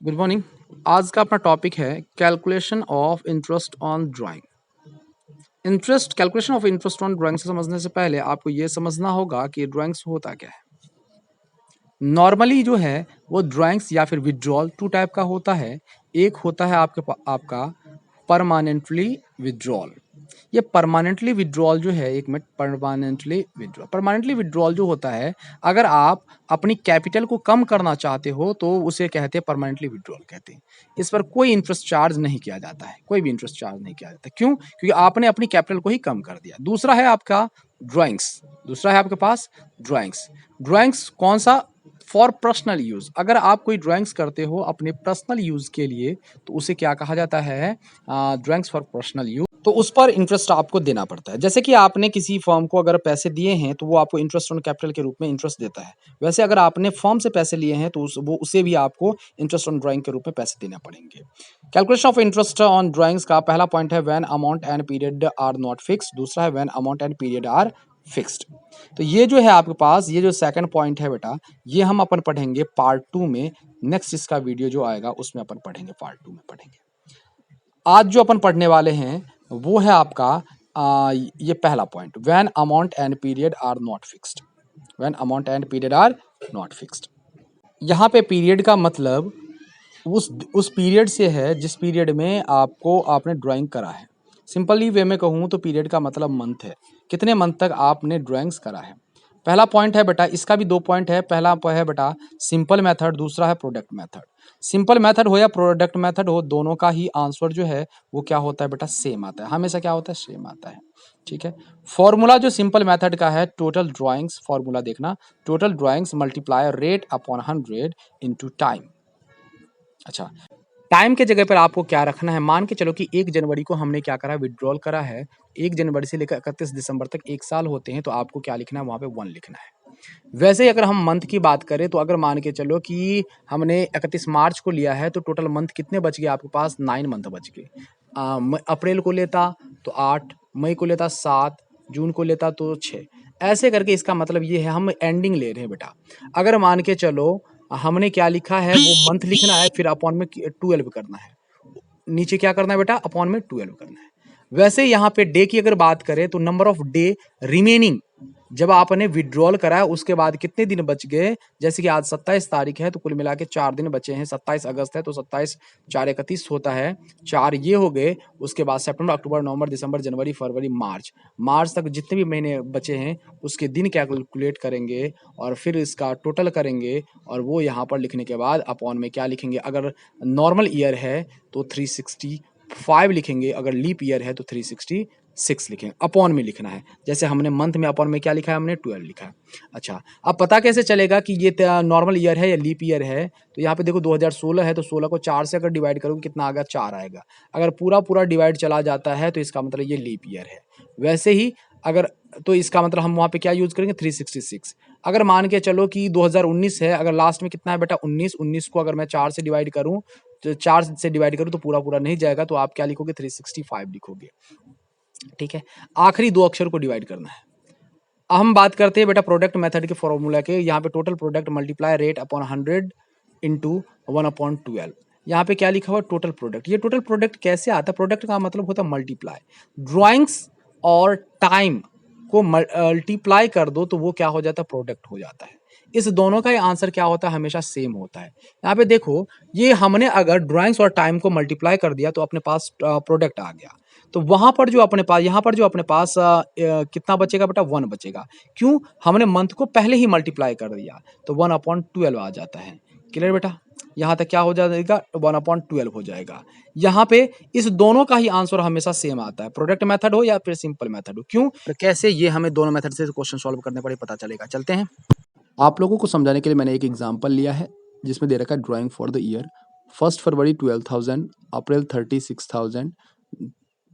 Good morning. आज का अपना टॉपिक है calculation of interest on drawing. Interest calculation of interest on drawing से समझने से पहले आपको ये समझना होगा कि ड्राइंग्स होता क्या है। नॉर्मली जो है वो ड्राइंग्स या फिर विड्रॉल टू टाइप का होता है। एक होता है आपका परमानेंटली विड्रॉल। ये परमानेंटली विड्रॉल जो है, एक मिनट, परमानेंटली विड्रॉल जो होता है, अगर आप अपनी कैपिटल को कम करना चाहते हो तो उसे कहते हैं परमानेंटली विड्रॉल कहते हैं। इस पर कोई इंटरेस्ट चार्ज नहीं किया जाता है, कोई भी इंटरेस्ट चार्ज नहीं किया जाता। क्यों? क्योंकि आपने अपनी कैपिटल को ही कम कर दिया। दूसरा है आपका ड्राइंग्स। दूसरा है आपके पास ड्राइंग्स। ड्राइंग्स कौन सा? For personal use. अगर आप कोई ड्राइंग्स करते हो अपने पर्सनल यूज के लिए तो उसे क्या कहा जाता है? Drawings for personal use. तो उस पर इंटरेस्ट आपको देना पड़ता है। जैसे कि आपने किसी फर्म को अगर पैसे दिए हैं तो वो आपको इंटरेस्ट ऑन कैपिटल के रूप में इंटरेस्ट देता है। वैसे अगर आपने फर्म से पैसे लिए हैं तो वो उसे भी आपको इंटरेस्ट ऑन ड्राइंग के रूप में पैसे देना पड़ेंगे। Calculation of interest on drawings का पहला पॉइंट है when amount and period are not fixed. दूसरा है when amount and period are fixed. तो ये जो है आपके पास, ये जो सेकंड पॉइंट है बेटा, ये हम अपन पढ़ेंगे पार्ट 2 में। नेक्स्ट इसका वीडियो जो आएगा उसमें अपन पढ़ेंगे, पार्ट 2 में पढ़ेंगे। आज जो अपन पढ़ने वाले हैं वो है आपका ये पहला point, when amount and period are not fixed. When amount and period are not fixed. यहाँ पे पीरियड का मतलब उस पीरियड से है जिस पीरियड में आपने ड्राइंग करा है। सिंपली वे में कहूँ तो पीरियड का मतलब मंथ है, कितने मंथ तक आपने ड्राइंग्स करा है। पहला पॉइंट है बेटा, इसका भी दो पॉइंट है। पहला है बेटा सिंपल मेथड, दूसरा है प्रोडक्ट मेथड। सिंपल मेथड हो या प्रोडक्ट मेथड हो, दोनों का ही आंसर जो है वो क्या होता है बेटा? सेम आता है। हमेशा क्या होता है? सेम आता है। ठीक है। फॉर्मूला जो सिंपल मेथड का है, टोटल ड्राइंग्स, फॉर्मूला देखना, total drawings multiply rate upon 100 into time. अच्छा, टाइम के जगह पर आपको क्या रखना है? मान के चलो कि 1 जनवरी को हमने क्या करा? विड्रॉल करा है। 1 जनवरी से लेकर 31 दिसंबर तक 1 साल होते हैं, तो आपको क्या लिखना है? वहाँ पे 1 लिखना है। वैसे ही अगर हम मंथ की बात करें तो अगर मान के चलो कि हमने 31 मार्च को लिया है तो टोटल मंथ कितने बच गए आपके पास? 9 मंथ बच गए। अप्रैल को लेता तो 8, मई को लेता 7, जून को लेता तो 6। ऐसे करके इसका मतलब ये है हम एंडिंग ले रहे हैं बेटा। अगर मान के चलो हमने क्या लिखा है, वो मंथ लिखना है, फिर अपॉन में 12 करना है। नीचे क्या करना है बेटा? अपॉन में 12 करना है। वैसे यहाँ पे डे की अगर बात करें तो नंबर ऑफ डे रिमेनिंग, जब आपने विड्रॉल कराया उसके बाद कितने दिन बच गए? जैसे कि आज 27 तारीख है तो कुल मिला के 4 दिन बचे हैं। 27 अगस्त है तो 27 4 31 होता है, 4 ये हो गए। उसके बाद सितंबर, अक्टूबर, नवंबर, दिसंबर, जनवरी, फरवरी, मार्च तक जितने भी महीने बचे हैं उसके दिन कैलकुलेट करेंगे और फिर इसका टोटल करेंगे और वो यहाँ पर लिखने के बाद अपॉन में क्या लिखेंगे? अगर नॉर्मल ईयर है तो 365 लिखेंगे, अगर लीप ईयर है तो 366 लिखेंगे। अपॉन में लिखना है। जैसे हमने मंथ में अपॉन में क्या लिखा है? हमने 12 लिखा है। अच्छा, अब पता कैसे चलेगा कि ये नॉर्मल ईयर है या लीप ईयर है? तो यहाँ पे देखो 2016 है तो 16 को 4 से अगर डिवाइड करोगे कितना आ गया? 4 आएगा। अगर पूरा पूरा डिवाइड चला जाता है तो इसका मतलब ये लीप ईयर है। वैसे ही अगर, तो इसका मतलब हम वहाँ पे क्या यूज करेंगे? 366। अगर मान के चलो कि 2019 है, अगर लास्ट में कितना है बेटा? 19 को अगर मैं 4 से डिवाइड करूं तो 4 से डिवाइड करूं तो पूरा पूरा नहीं जाएगा, तो आप क्या लिखोगे? 365 लिखोगे। ठीक है। आखिरी 2 अक्षर को डिवाइड करना है। अब हम बात करते हैं बेटा प्रोडक्ट मेथड के फॉर्मूला के। यहाँ पे total product multiply rate upon 100 into 1/12। यहाँ पे क्या लिखा हुआ? Total product. ये टोटल प्रोडक्ट कैसे आता है? प्रोडक्ट का मतलब होता है मल्टीप्लाई। ड्राइंग्स और टाइम को मल्टीप्लाई कर दो तो वो क्या हो जाता है? प्रोडक्ट हो जाता है। इस दोनों का आंसर क्या होता है? हमेशा सेम होता है। यहाँ पे देखो, ये हमने अगर ड्राइंग्स और टाइम को मल्टीप्लाई कर दिया तो अपने पास प्रोडक्ट आ गया। तो वहां पर जो अपने पास, यहाँ पर जो अपने पास कितना बचेगा बेटा? 1 बचेगा। क्यों? हमने मंथ को पहले ही मल्टीप्लाई कर दिया तो 1/12 आ जाता है। क्लियर बेटा? यहाँ तक क्या हो जाएगा? 1/12 हो जाएगा। यहाँ पे इस दोनों का ही आंसर हमेशा सेम आता है, प्रोडक्ट मेथड हो या फिर सिंपल मेथड हो। क्यों? तो कैसे, ये हमें दोनों मेथड से क्वेश्चन सॉल्व करने पड़े पता चलेगा। चलते हैं। आप लोगों को समझाने के लिए मैंने एक एग्जांपल लिया है जिसमें दे रखा है ड्राइंग फॉर द ईयर 1 फरवरी 12,000, अप्रैल 30 6,000,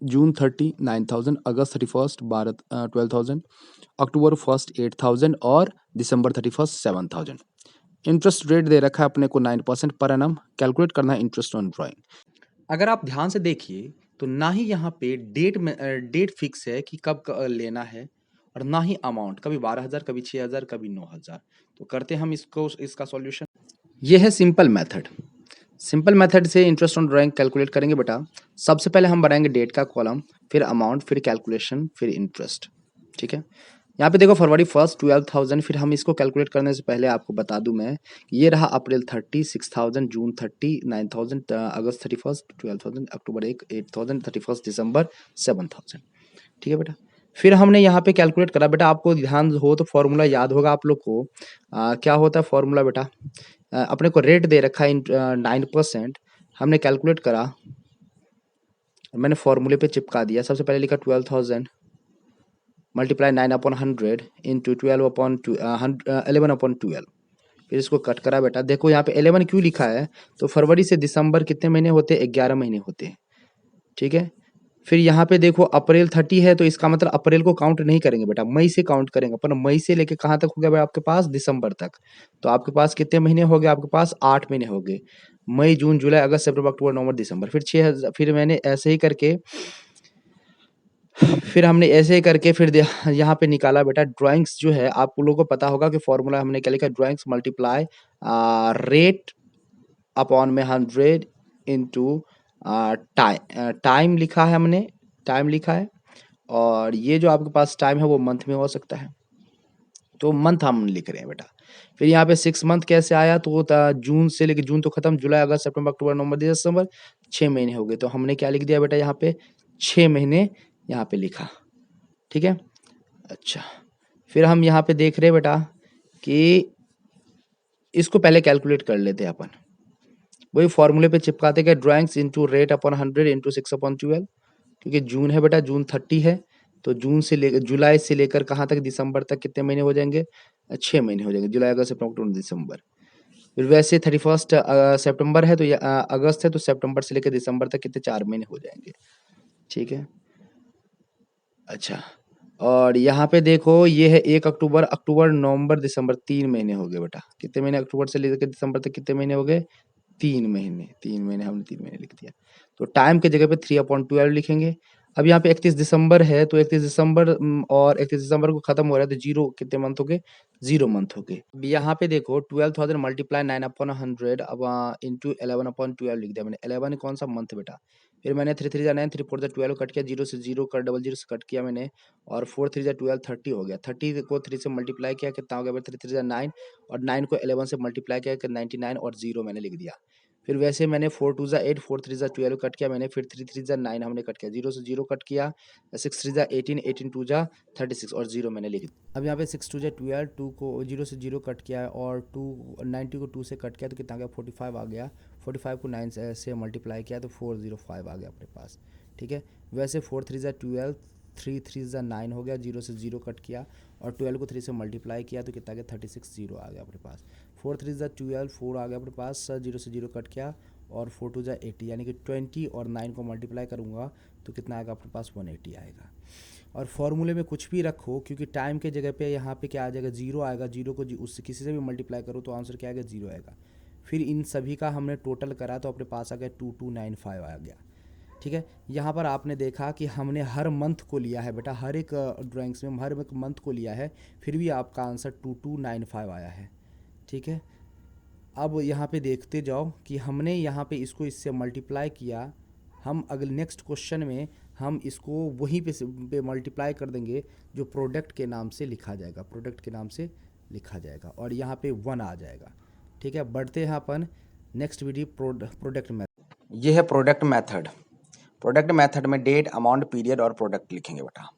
जून 30 9,000, अगस्त 31 12,000, अक्टूबर 1 8,000 और दिसंबर 31 7,000। इंटरेस्ट रेट दे रखा है अपने को 9% पर एनम। कैलकुलेट करना है इंटरेस्ट ऑन ड्राइंग। अगर आप ध्यान से देखिए तो ना ही यहाँ पे डेट फिक्स है कि कब लेना है, और ना ही अमाउंट, कभी 12,000, कभी 6,000, कभी 9,000। तो करते हम इसका सॉल्यूशन। ये है सिंपल मेथड। सिंपल मेथड से इंटरेस्ट ऑन ड्राइंग कैलकुलेट करेंगे बेटा। सबसे पहले हम बनाएंगे डेट का कॉलम, फिर अमाउंट, फिर कैलकुलेशन, फिर इंटरेस्ट। ठीक है, यहाँ पे देखो फरवरी 1 12,000। फिर हम इसको कैलकुलेट करने से पहले आपको बता दूं मैं, ये रहा अप्रैल 30 6,000, जून 30 9,000, अगस्त 31 12,000, अक्टूबर 1 8,000, 31 दिसंबर 7,000। ठीक है बेटा, फिर हमने यहाँ पे कैलकुलेट करा बेटा। आपको ध्यान हो तो फॉर्मूला याद होगा आप लोग को। क्या होता है फॉर्मूला बेटा? अपने को रेट दे रखा है 9%। हमने कैलकुलेट करा, मैंने फॉर्मूले पे चिपका दिया। सबसे पहले लिखा 12,000 मल्टीप्लाई 9/100 इंटू 11/12। फिर इसको कट करा बेटा। देखो यहाँ पे 11 क्यों लिखा है? तो फरवरी से दिसंबर कितने महीने होते हैं? 11 महीने होते हैं। ठीक है, फिर यहाँ पे देखो अप्रैल 30 है, तो इसका मतलब अप्रैल को काउंट नहीं करेंगे बेटा, मई से काउंट करेंगे। पर मई से लेके कहाँ तक हो गया बेटा आपके पास? दिसंबर तक। तो आपके पास कितने महीने हो गए? आपके पास 8 महीने हो गए। मई, जून, जुलाई, अगस्त, सितंबर, अक्टूबर, नवंबर, दिसंबर। फिर 6,000। फिर मैंने ऐसे ही करके, फिर हमने ऐसे ही करके फिर यहाँ पे निकाला बेटा। ड्राइंग्स जो है आप लोगों को पता होगा कि फॉर्मूला हमने क्या लिखा? ड्राइंग्स मल्टीप्लाई रेट अपॉन में 100 इंटू टाइम लिखा है हमने, टाइम लिखा है। और ये जो आपके पास टाइम है वो मंथ में हो सकता है, तो मंथ हम लिख रहे हैं बेटा। फिर यहाँ पे 6 मंथ कैसे आया? तो वो था जून से लेके, जून तो खत्म, जुलाई, अगस्त, सितंबर, अक्टूबर, नवंबर, दिसंबर, 6 महीने हो गए। तो हमने क्या लिख दिया बेटा यहाँ पे? 6 महीने यहाँ पे लिखा। ठीक है, अच्छा। फिर हम यहाँ पे देख रहे हैं बेटा कि इसको पहले कैलकुलेट कर लेते हैं अपन। वही फॉर्मूले पे चिपकाते गए, drawings into rate upon 100 into 6/12। क्योंकि जून है बेटा, जून 30 है, तो जून से लेकर, जुलाई से लेकर कहाँ तक? दिसंबर तक कितने महीने हो जाएंगे? 6 महीने हो जाएंगे। जुलाई, अगस्त, सितंबर, अक्टूबर, दिसंबर। फिर वैसे 31 सितंबर है, तो अगस्त है, तो सितंबर से लेकर दिसंबर तक कितने? 4 महीने हो जाएंगे। ठीक है, अच्छा। और यहाँ पे देखो ये है 1 अक्टूबर, अक्टूबर, नवंबर, दिसंबर, 3 महीने हो गए बेटा। कितने महीने? अक्टूबर से लेकर दिसंबर तक कितने महीने हो गए? 3 महीने। 3 महीने, हमने 3 महीने लिख दिया। तो टाइम की जगह पे 3/12 लिखेंगे। अब यहाँ पे 31 दिसंबर है, तो 31 दिसंबर और 31 दिसंबर को खत्म हो रहा है, तो जीरो कितने मंथ हो गए? 0 मंथ हो गए। अब यहाँ पे देखो 12,000 मल्टीप्लाई 9/100 अब इंटू 11/12 लिख दिया मैंने। 11 कौन सा मंथ बेटा? फिर मैंने 3 3 जा 9, 3 4 जा 12 कट किया, 0 से 0 कर, डबल 0 से कट किया मैंने, और 4 3 जा 12, 30 हो गया। 30 को 3 से मल्टीप्लाई किया, कितना हो गया? 3 3 जा 9, और 9 को 11 से मल्टीप्लाई किया, 99, और 0 मैंने लिख दिया। फिर वैसे मैंने 4 2 जा 8, 4 3 जा 12 कट किया मैंने, फिर 3 3 जा 9 हमने कट किया, 0 से 0 कट किया, 6 3 जा 18, 18 2 जा 36, और 0 मैंने लिख दिया। अब यहाँ पे 6 2 जा 12, 2 को 0 से 0 कट किया है, और 90 को 2 से कट किया, तो कितना आ गया? 45 आ गया। 45 को 9 से मल्टीप्लाई किया, तो 405 आ गया अपने पास। ठीक है, वैसे 4 3 जा 12, 3 3 जा 9 हो गया, 0 से 0 कट किया, और 12 को 3 से मल्टीप्लाई किया, तो कितना आ गया? 36, 0 आ गया अपने पास। 4 3 जा 12, 4 आ गया अपने पास, 0 से 0 कट किया, और 4 2 जा 80, यानी कि 20 और 9 को मल्टीप्लाई करूँगा तो कितना आएगा अपने पास? 180 आएगा। और फॉर्मूले में कुछ भी रखो, क्योंकि टाइम के जगह पे यहाँ पे क्या आ जाएगा? 0 आएगा। 0 को उससे किसी से भी मल्टीप्लाई करो तो आंसर क्या आएगा? 0 आएगा। फिर इन सभी का हमने टोटल करा, तो अपने पास आ गया 2295 आ गया। ठीक है, यहाँ पर आपने देखा कि हमने हर मंथ को लिया है बेटा, हर एक ड्राइंग्स में हर एक मंथ को लिया है, फिर भी आपका आंसर 2295 आया है। ठीक है, अब यहाँ पे देखते जाओ कि हमने यहाँ पे इसको इससे मल्टीप्लाई किया। हम अगले नेक्स्ट क्वेश्चन में हम इसको वहीं पे मल्टीप्लाई कर देंगे, जो प्रोडक्ट के नाम से लिखा जाएगा, प्रोडक्ट के नाम से लिखा जाएगा, और यहाँ पे 1 आ जाएगा। ठीक है, बढ़ते हैं अपन नेक्स्ट वीडियो प्रोडक्ट मेथड। ये है प्रोडक्ट मेथड। प्रोडक्ट मेथड में डेट, अमाउंट, पीरियड और प्रोडक्ट लिखेंगे बेटा।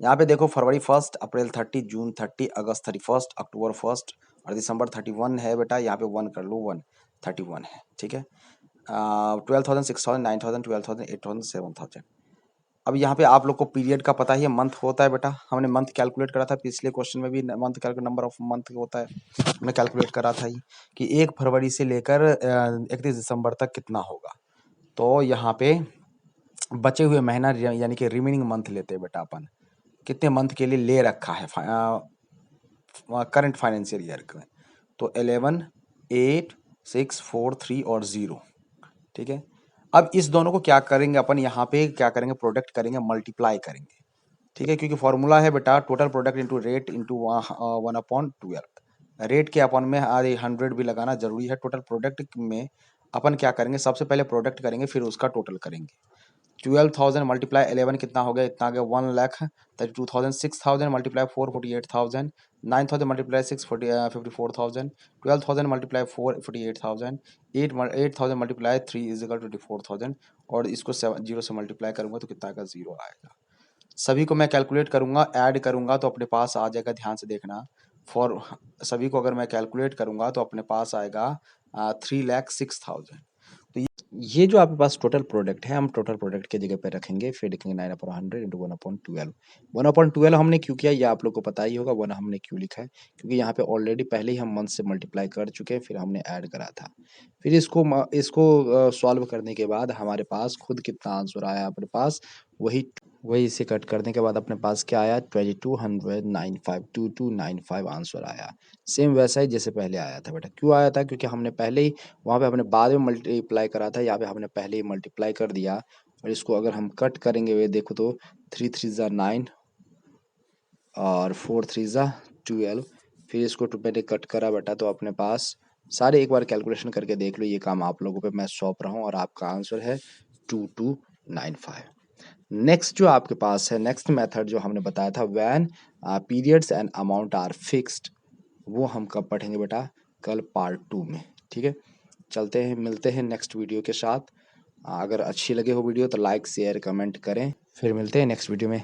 यहाँ पे देखो फरवरी 1, अप्रैल 30, जून 30, अगस्त 31, अक्टूबर 1 और दिसंबर 31 है बेटा। यहाँ पे 1 कर लो, 1 31 है। ठीक है, 12,000 6,000 9,000 12,000 8,000 7,000। अब यहाँ पे आप लोग को पीरियड का पता ही है, मंथ होता है बेटा। हमने मंथ कैलकुलेट करा था पिछले क्वेश्चन में भी, month calculate, number of month होता है, हमने कैलकुलेट करा था ही कि 1 फरवरी से लेकर 31 दिसंबर तक कितना होगा। तो यहाँ पे बचे हुए महीना यानी कि रिमेनिंग मंथ लेते हैं बेटा अपन। कितने मंथ के लिए ले रखा है करंट फाइनेंशियल ईयर में? तो 11, 8, 6, 4, 3 और 0। ठीक है, अब इस दोनों को क्या करेंगे अपन? यहाँ पे क्या करेंगे? प्रोडक्ट करेंगे, मल्टीप्लाई करेंगे। ठीक है, क्योंकि फॉर्मूला है बेटा total product into rate into 1/12। Rate के अपन में 100 भी लगाना जरूरी है। टोटल प्रोडक्ट में अपन क्या करेंगे, सबसे पहले प्रोडक्ट करेंगे फिर उसका टोटल करेंगे। 12,000 मल्टीप्लाई 11 कितना हो गया, इतना आ गया 1,32,000, 6,000 multiply 4 48,000, 9,000 multiply 6 54,000, 12,000 multiply 4 48,000, 8,000 multiply 3 is equal 24,000, और इसको 0 से मल्टीप्लाई करूंगा तो कितना आएगा, 0 आएगा। सभी को मैं कैलकुलेट करूंगा, ऐड करूंगा तो अपने पास आ जाएगा, ध्यान से देखना। फॉर सभी को अगर मैं कैलकुलेट करूंगा तो अपने पास आएगा 3,06,000। तो ये जो आपके पास टोटल प्रोडक्ट है, हम टोटल प्रोडक्ट की जगह पे रखेंगे, फिर लिखेंगे 9/100 इंटू 1/12। 1/12 हमने क्यों किया ये आप लोग को पता ही होगा। 1 हमने क्यों लिखा है, क्योंकि यहाँ पे ऑलरेडी पहले ही हम 1 से मल्टीप्लाई कर चुके हैं, फिर हमने ऐड करा था। फिर इसको सॉल्व करने के बाद हमारे पास खुद कितना आंसर आया अपने पास, वही इसे कट करने के बाद अपने पास क्या आया, 2295 आंसर आया। सेम वैसा ही जैसे पहले आया था बेटा। क्यों आया था, क्योंकि हमने पहले ही वहाँ पे हमने बाद में मल्टीप्लाई करा था, यहाँ पे हमने पहले ही मल्टीप्लाई कर दिया। और इसको अगर हम कट करेंगे वे देखो तो 3 3 ज़ा 9 और 4 3 ज़ा 12, फिर इसको मैंने कट करा बेटा, तो अपने पास सारे एक बार कैलकुलेशन करके देख लो। ये काम आप लोगों पे मैं सौंप रहा हूँ और आपका आंसर है 2295। नेक्स्ट जो आपके पास है, नेक्स्ट मेथड जो हमने बताया था, when periods and amount are fixed, वो हम कब पढ़ेंगे बेटा, कल पार्ट 2 में। ठीक है, चलते हैं, मिलते हैं नेक्स्ट वीडियो के साथ। अगर अच्छी लगे हो वीडियो तो लाइक शेयर कमेंट करें, फिर मिलते हैं नेक्स्ट वीडियो में।